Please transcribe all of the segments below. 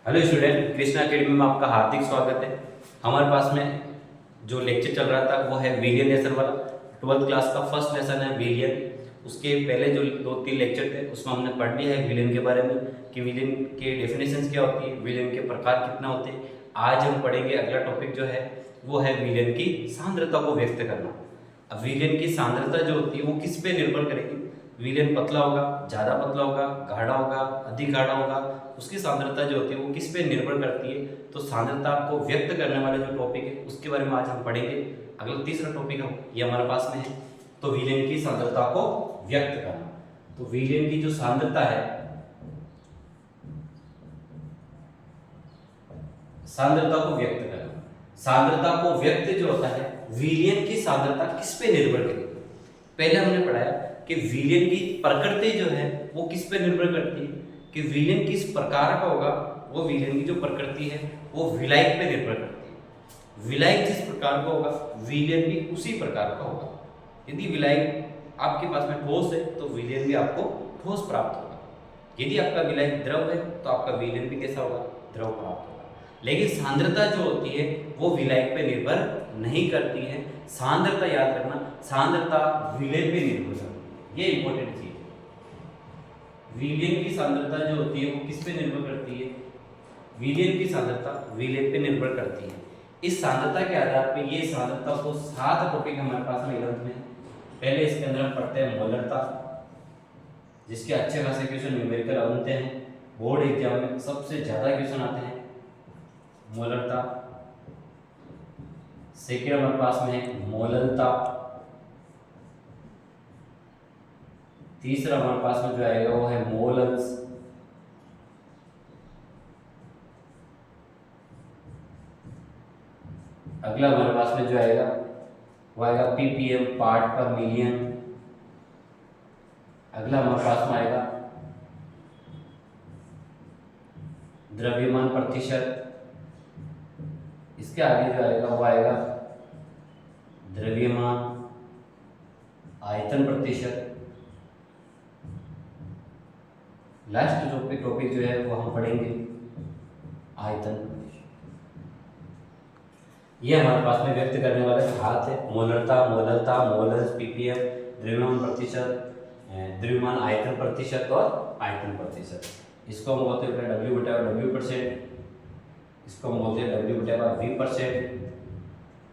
Hello student, Krishna academy में आपका हार्दिक स्वागत है। हमारे पास में जो लेक्चर चल रहा था वो है विलियन लेसन वाला। 12th क्लास का फर्स्ट लेसन है विलियन। उसके पहले जो 2-3 लेक्चर थे उसमें हमने पढ़ लिया है विलियन के बारे में कि विलियन के डेफिनेशंस क्या होती है, विलियन के प्रकार कितना होते हैं। आज हम पढ़ेंगे अगला टॉपिक जो है वो है विलियन की सांद्रता को व्यक्त करना। अब विलियन की सांद्रता जो होती है वो किस पे निर्भर करेगी। विलियन पतला होगा, ज़्यादा पतला होगा, गाढ़ा होगा, अधिक गाढ़ा होगा, उसकी सांद्रता जो होती है वो किस पे निर्भर करती है। तो सांद्रता को व्यक्त करने वाले जो टॉपिक है उसके बारे में आज हम पढ़ेंगे। अगला तीसरा टॉपिक है ये हमारे पास में है, तो विलियन की सांद्रता को व्यक्त करना। तो विलियन की जो सांद्रता है, सांद्रता को व्यक्त करना, सांद्रता को व्यक्त जो होता है, विलियन की सांद्रता किस पे निर्भर करेगी। पहले हमने पढ़ाया कि विलियन की प्रकृति जो है वो किस पे निर्भर करती है कि विलियन किस प्रकार का होगा। वो विलियन की जो प्रकृति है वो विलायक पे निर्भर करती है। विलायक जिस प्रकार का होगा विलियन भी उसी प्रकार का होगा। यदि विलायक आपके पास में ठोस है तो विलियन भी आपको ठोस प्राप्त होगा। यदि आपका विलायक द्रव है तो आपका विलियन भी कैसा होगा, द्रव प्राप्त होगा। लेकिन सांद्रता जो होती है वो विलायक पे निर्भर नहीं करती है। सांद्रता याद रखना, सांद्रता विलय पे निर्भर करती है, ये इंपॉर्टेंट चीज है। विलयन की सांद्रता जो होती है वो किस पे निर्भर करती है, विलयन की सांद्रता विलय पे निर्भर करती है। इस सांद्रता के आधार पे ये सांद्रता को 7 टॉपिक हमारे पास में 11th में। पहले इसके अंदर हम पढ़ते हैं मोलरता, जिसके अच्छे खासे क्वेश्चन न्यूमेरिकल बनते हैं। बोर्ड एग्जाम में सबसे ज्यादा क्वेश्चन आते हैं मोलरता। सेकेंड हमारे पास में है मोलनता। तीसरा हमारे पास में जो आएगा वो है मोलन्स। अगला हमारे पास में जो आएगा वो आएगा पीपीएम, पार्ट पर मिलियन। अगला हमारे पास में आएगा द्रव्यमान प्रतिशत। इसके आगे जो आएगा वो आएगा द्रव्यमान आयतन प्रतिशत। लास्ट टॉपिक जो है वो हम पढ़ेंगे आयतन। ये हमारे पास में व्यक्त करने वाले हाथ है मोलरता, मोलरता, मोलस, पीपीएम, द्रव्यमान प्रतिशत, द्रव्यमान आयतन प्रतिशत और आयतन प्रतिशत। इसको हम बोलते हैं W/W%, इसको हम बोलते हैं W/V%,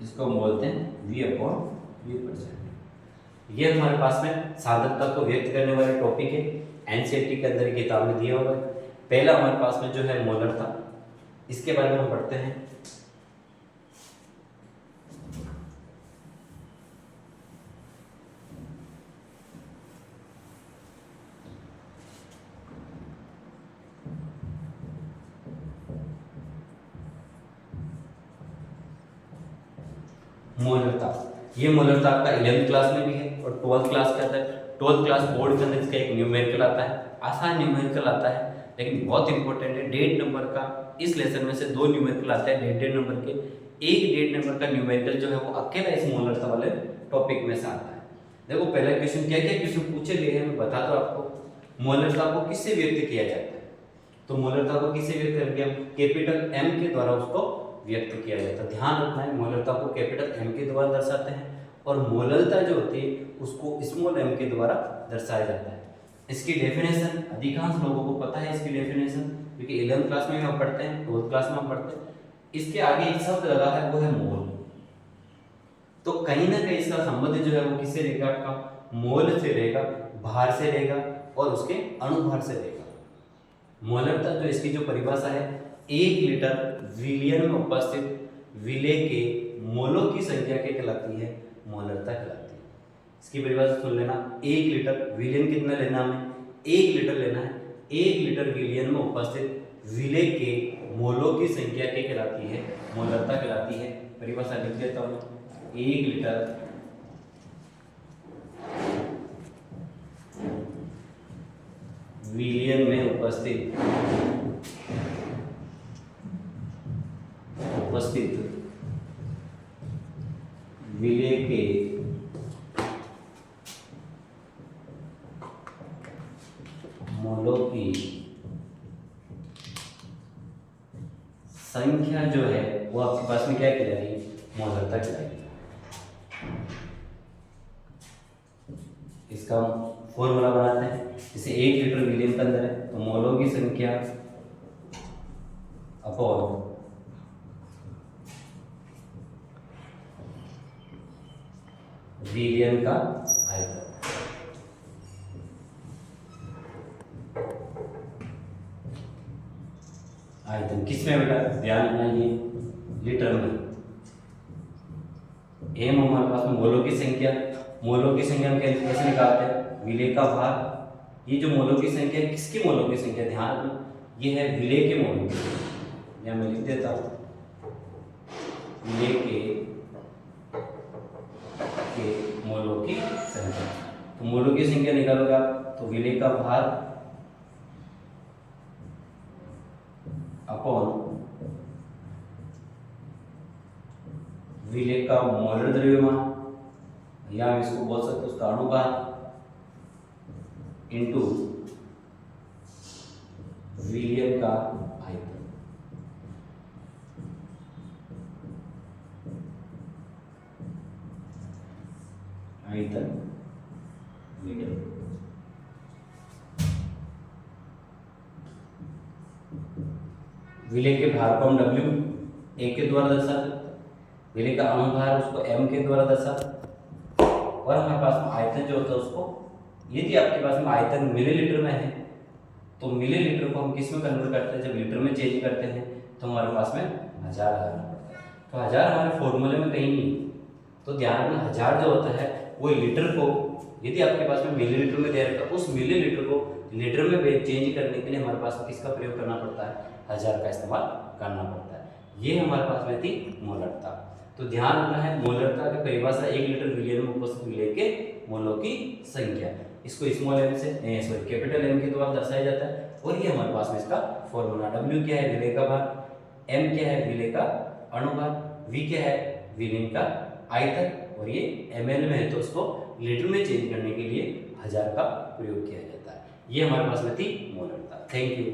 इसको हम बोलते हैं V/V%। ये हमारे पास में सांद्रता को व्यक्त करने वाले टॉपिक है, एनसीईआरटी के अंदर किताब में दिया हुआ है। पहला हमारे पास में जो है मोलरता, इसके बारे में हम पढ़ते हैं। मोलरता, ये मोलरता आपका 11th क्लास में भी है और 12th क्लास के अंदर। 12th क्लास बोर्ड के अंदर इसका एक न्यूमेरिकल आता है, आसान न्यूमेरिकल आता है लेकिन बहुत इंपॉर्टेंट है। 1.5 नंबर का इस लेसन में से 2 न्यूमेरिकल आते हैं 1.5 नंबर के। एक 1.5 नंबर का न्यूमेरिकल जो है वो अकेला इस मोलरता वाले टॉपिक में से आता है। देखो पहला क्वेश्चन क्या क्या क्वेश्चन पूछे गए हैं मैं बता दो आपको। मोलरता को किससे व्यक्त किया जाता है, तो मोलरता को किससे व्यक्त करके हम कैपिटल एम के द्वारा उसको व्यक्त किया जाता है। ध्यान रखना है मोलरता को कैपिटल एम के द्वारा दर्शाते हैं और मोलरता जो होती है उसको स्मॉल एम के द्वारा दर्शाया जाता है। इसकी डेफिनेशन अधिकांश लोगों को पता है, इसकी डेफिनेशन क्योंकि 11th क्लास में हम पढ़ते हैं, 12th क्लास में हम पढ़ते हैं। इसके आगे एक शब्द लगा है वो है मोल। तो कहीं ना कहीं इसका संबंध जो है वो किससे रहेगा, आपका मोल से रहेगा, भार से रहेगा और उसके अणुभार से रहेगा। मोलरता जो इसकी जो परिभाषा है, 1 लीटर विलियन में उपस्थित विलेय के मोलों की संख्या क्या कहलाती है, मोलरता कहलाती है। इसकी परिभाषा सुन लेना, 1 लीटर विलियन कितना लेना हमें, 1 लीटर लेना है। 1 लीटर विलियन में उपस्थित विलेय के मोलों की संख्या क्या कहलाती है, मोलरता कहलाती है। परिभाषा लिख देता हूँ, 1 लीटर विलियन में उपस्थित विलेय के मोलों की संख्या जो है वो आपके पास में क्या कहलाएगी, मोलरता कहलाएगी। इसका फॉर्मूला बनाते हैं, जैसे 1 लीटर विलियन के अंदर है तो मोलों की संख्या अपॉन विलियन का आयतन। आयतन किस में बेटा, ध्यान रखना ये लीटर में। एम हमारे पास में मोलों की संख्या, मोलों की संख्या हम कैसे निकालते हैं, विलेय का भाग। ये जो मोलों की संख्या है, किसकी मोलों की संख्या, ध्यान रखना ये है विलेय के मोलों की संख्या। यहाँ मैं लिख देता हूँ विलेय के मोलों की संख्या। तो मोलों की संख्या निकालोगे आप तो विलेय का भार अपॉन विलेय का मोलर द्रव्यमान, या हम इसको बोल सकते हैं उसका अणुभार, इनटू विलियन का आयतन। आयतन विलियन। विलेय के भार को हम W A के द्वारा दर्शाते, विलेय का अणुभार उसको M के द्वारा दर्शाते, और हमारे पास में आयतन जो होता है उसको, यदि आपके पास में आयतन मिलीलीटर में है तो मिलीलीटर को हम किस में कन्वर्ट करते हैं, जब लीटर में चेंज करते हैं तो हमारे पास में 1000 आना पड़ता है। तो 1000 हमारे फॉर्मूले में कहीं नहीं, तो ध्यान रखना 1000 जो होता है वो लीटर को, यदि आपके पास में मिलीलीटर में दे रखा है, उस मिलीलीटर को लीटर में चेंज करने के लिए हमारे पास में किसका प्रयोग करना पड़ता है, 1000 का इस्तेमाल करना पड़ता है। ये हमारे पास में थी मोलरता। तो ध्यान रखना है मोलरता की परिभाषा 1 लीटर विलियन में उपस्थित विलेय के मोलों की संख्या, इसको स्मॉल एम से सॉरी कैपिटल एम के द्वारा दर्शाया जाता है। और ये हमारे पास में इसका फॉर्मूला, W क्या है विलेय का भार, M क्या है विलेय का अणुभार, V क्या है विलेय का आयतन, और ये ml में है तो उसको लीटर में चेंज करने के लिए 1000 का प्रयोग किया जाता है। ये हमारे पास में थी मोलरता। Thank you.